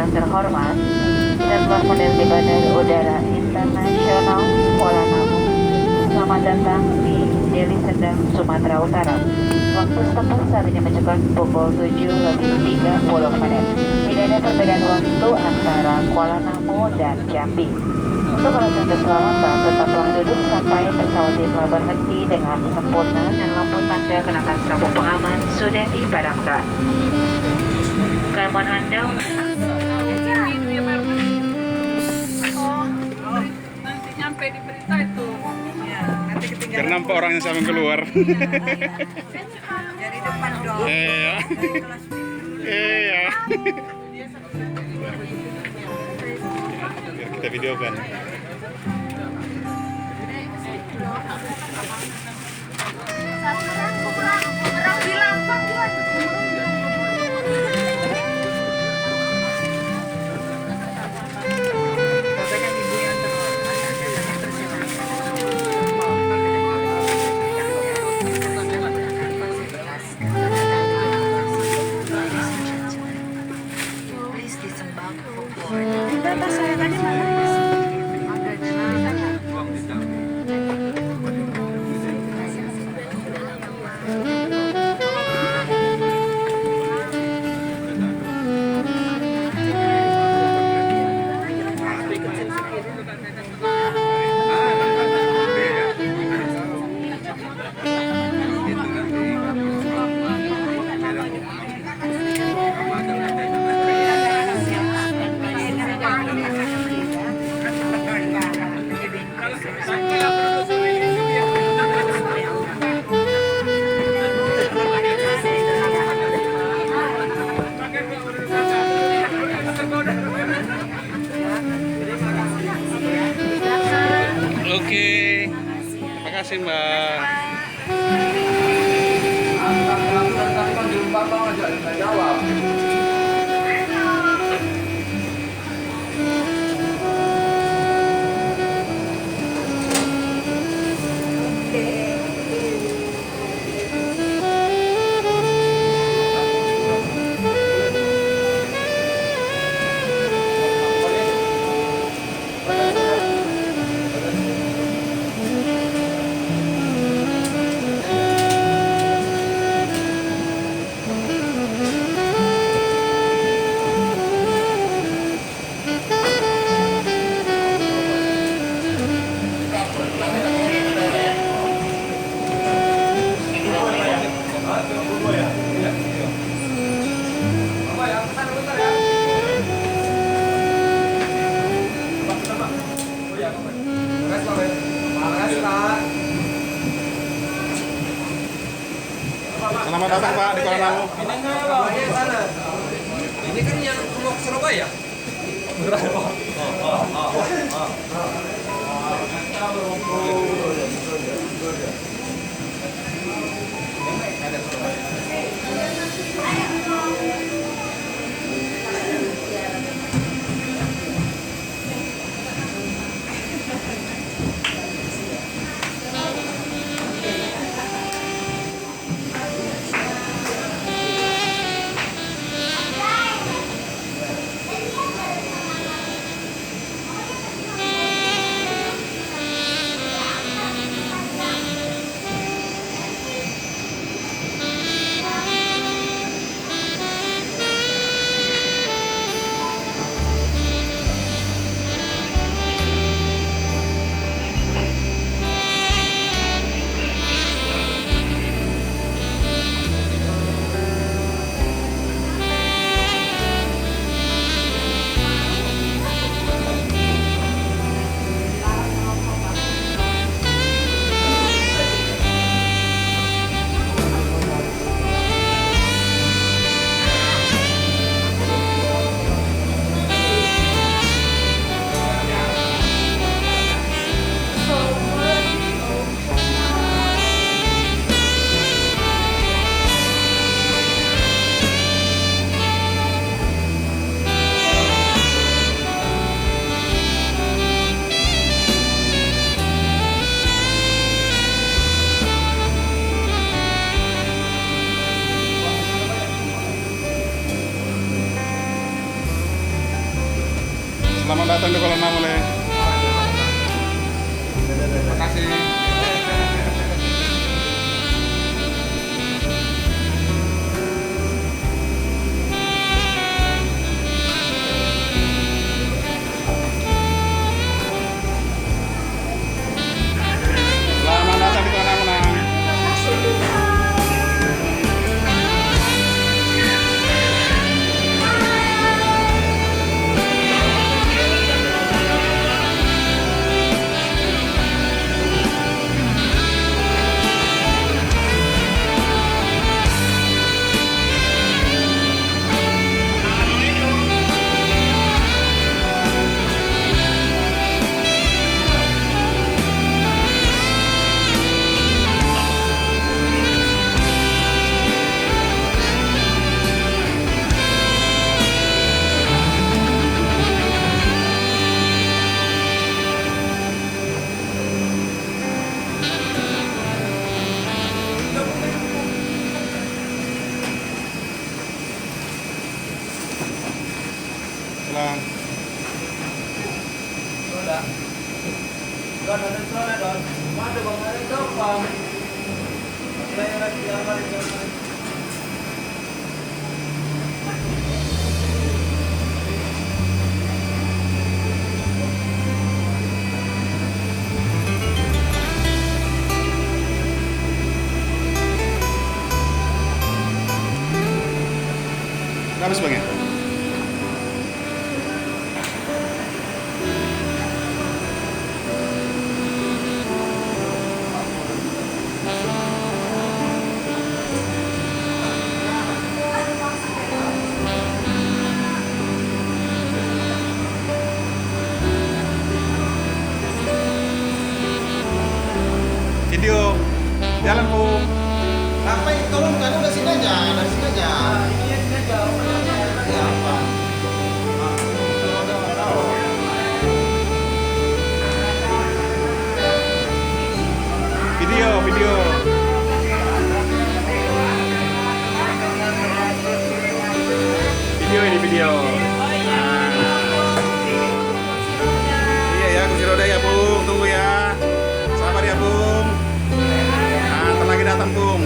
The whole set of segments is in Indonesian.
yang terhormat, kita telah menerima Bandara Udara Internasional Kuala Namu. Selamat datang di Deli Serdang, Sumatera Utara. Waktu setempat saat ini menunjukkan pukul 7:30. Tidak ada perbedaan waktu antara Kuala Namu dan Jambi. Untuk alasan keselamatan, tetaplah duduk sampai pesawat ini telah berhenti dengan sempurna dan lampu tanda kenakan sabuk pengaman sudah dipadamkan. Kami mohon Anda nanti nyampe di berita itu. Ya, nanti ketinggalan. Karena nampak orang yang sama keluar. Dari depan dong. Iya. Iya. Biar kita videokan. Oke, terima kasih Mbak. Selamat datang Pak di Kuala Namu. Ini kan yang keluar ke Surabaya. Selamat datang di Kuala Namu, Le. Terima kasih. Selamat datang di Kuala Namu, Nang. Pulang. Udah habis Bang ya? Video jalan Bu. Apa itu? Tolong kan dari sini aja, dari sini aja. Ya apa? Video, video. Video ini video. Iya ya, kursi roda ya Bung, tunggu ya. Sabar ya Bung. Nah, ntar lagi datang Bung.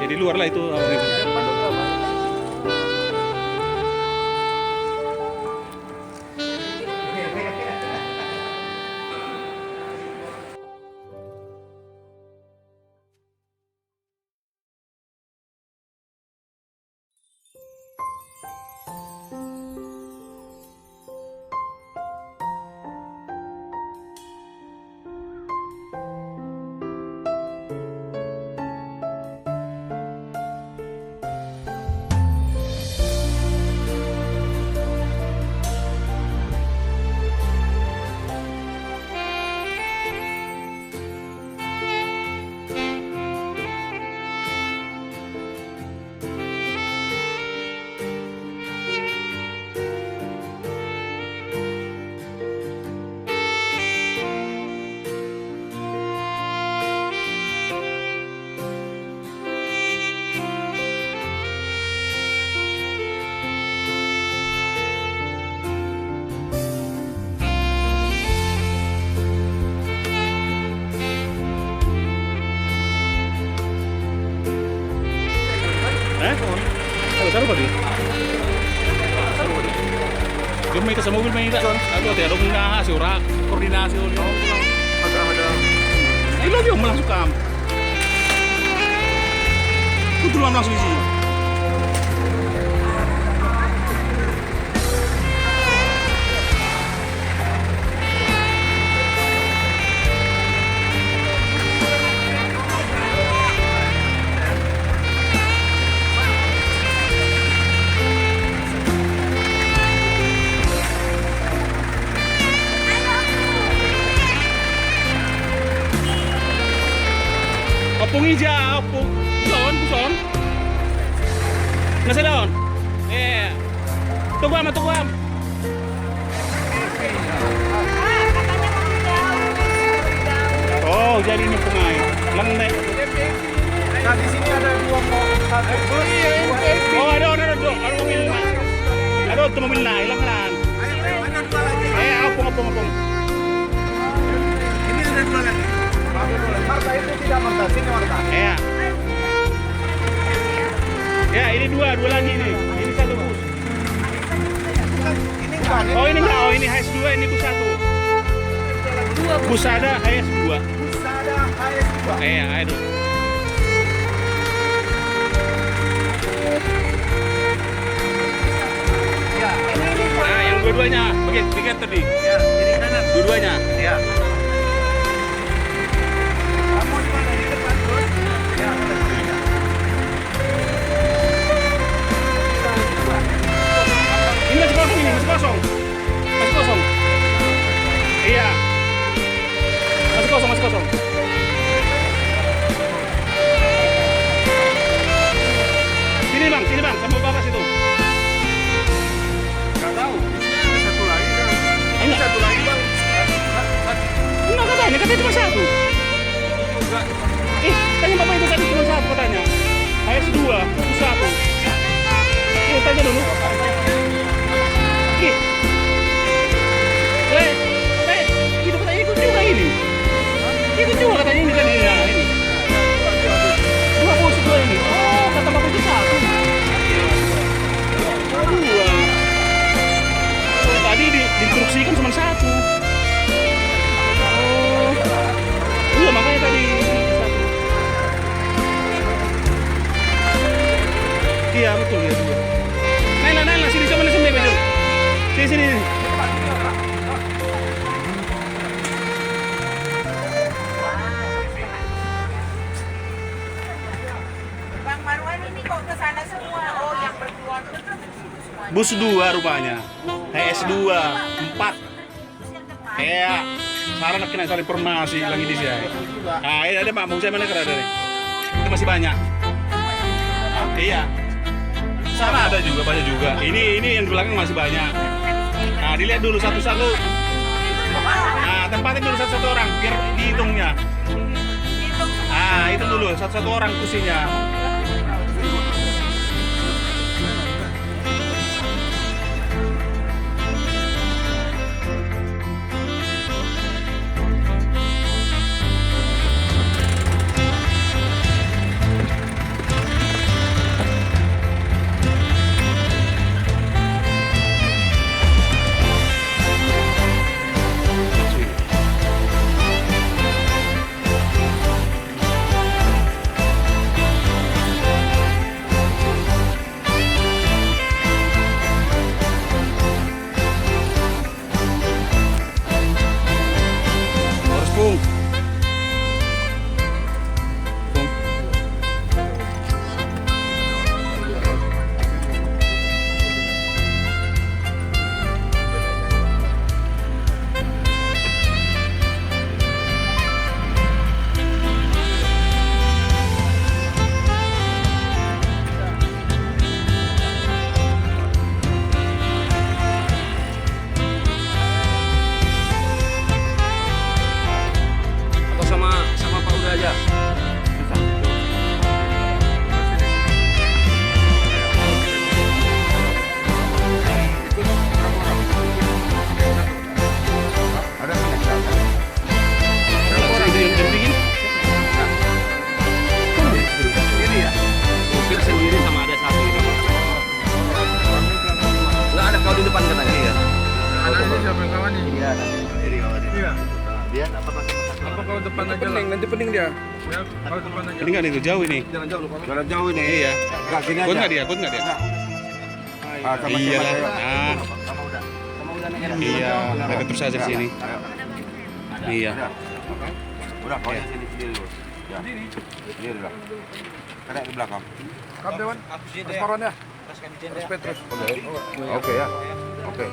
Ya di luar lah itu awal itu. Taruh tadi. Dia main ke mobil main tak? Aku ada koordinasi ora, koordinasi ora. Ada. Ini lagi om langsung kam. Aku duluan langsung isi. Opung hijau, opung puson. Nasi daun. Tunggu am. Oh, jadi ini pungai. Lembek. Nah di sini ada dua bus. Oh, ada mobil. Ada tuh mobil hilang kan. Ada dua lagi. Opung. Ini sudah dua lagi. Marta itu tidak Marta, sini Marta. Iya. Ya, ini dua lagi nih. Ini satu bus. Ini kan. Oh, ini enggak. Oh, ini HS2, ini bus satu. Bus ada HS2. Busada HS2. Iya, aduh. Ya, ini. Nah, yang dua-duanya, bagian tadi. Ya, kiri kanan. Dua-duanya. Ya. Kamu di mana di depan bos? Ya, ada sini. Ini masih kosong. Iya. Masih kosong. Sini bang, sama bapak situ. Enggak tahu. Ada satu lagi kan. Ini Satu lagi bang. enggak katanya cuma satu. Juga. Tanya bapak itu tadi cuma satu katanya. HS2, bus satu. Tanya dulu. Itu katanya ikut juga ini. Ikut juga katanya ini kan ini. Nah, ini. Dua bus dua ini. Oh, kata bapak itu satu. Dua. Oh, tadi diinstruksikan cuma satu. Oh. Iya, makanya tadi satu. Iya, betul ya. Naila, sini coba sini betul. Sini. Bang Marwan ini kok ke sana semua? Oh, yang berdua tuh semua. Bus 2 rupanya. HS2 4. Kayak sekarang kena cari informasi lagi di sini. Nah, ini ada Pak, mau saya mana kerada nih? Itu masih banyak. Iya. Sana ada juga banyak juga. Ini yang di belakang masih banyak. Nah, dilihat dulu satu-satu. Nah, tempatin dulu satu-satu orang biar dihitungnya. Ah, itu dulu satu-satu orang kursinya. nanti pening dia. Ini nggak nih tuh jauh ini. Jalan jauh ini. Iya. Enggak gini aja. Kuat nggak dia? Kuat nggak dia? Ah, sama Iya siapa lah. saya? Ah, iya. Kita terus aja ke sini. Iya. Udah, kau yang sini sendiri dulu. Ya. Sendiri lah. Kena di belakang. Kap Dewan. Restoran ya. Terus Petrus. Oke ya. Oke.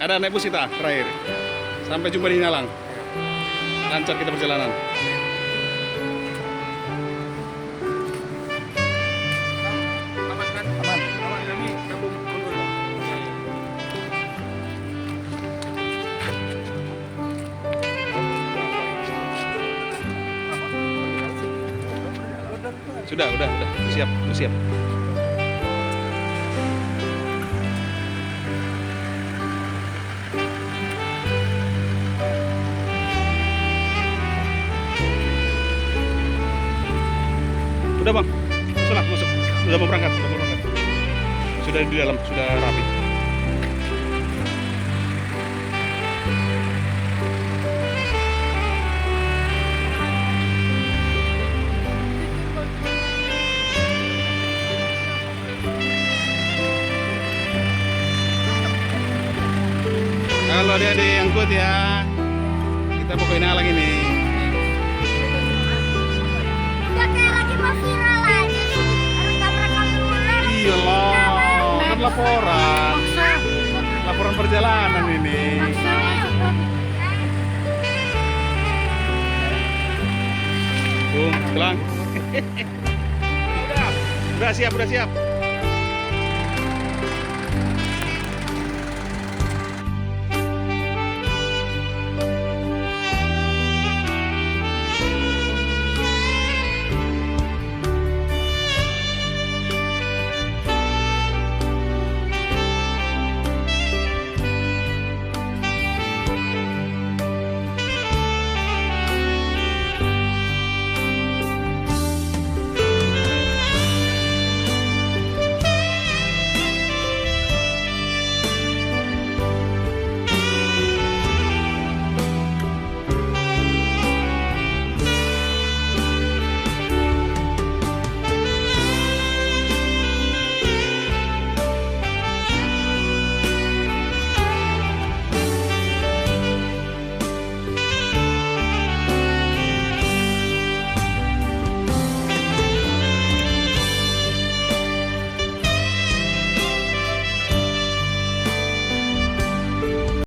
Ada naik bus kita terakhir. Sampai jumpa di Hinalang. Lancar kita perjalanan. Sudah. Siap. Udah bang, masuk. Sudah mau berangkat. Sudah di dalam, sudah rapi. Kalau adik-adik yang kuat ya, kita mau ke Hinalang ini. Udah kayak lagi mau viral aja nih. Harus rekam dulu. Iyalah, kan laporan perjalanan ini. Bung, pulang. Udah siap.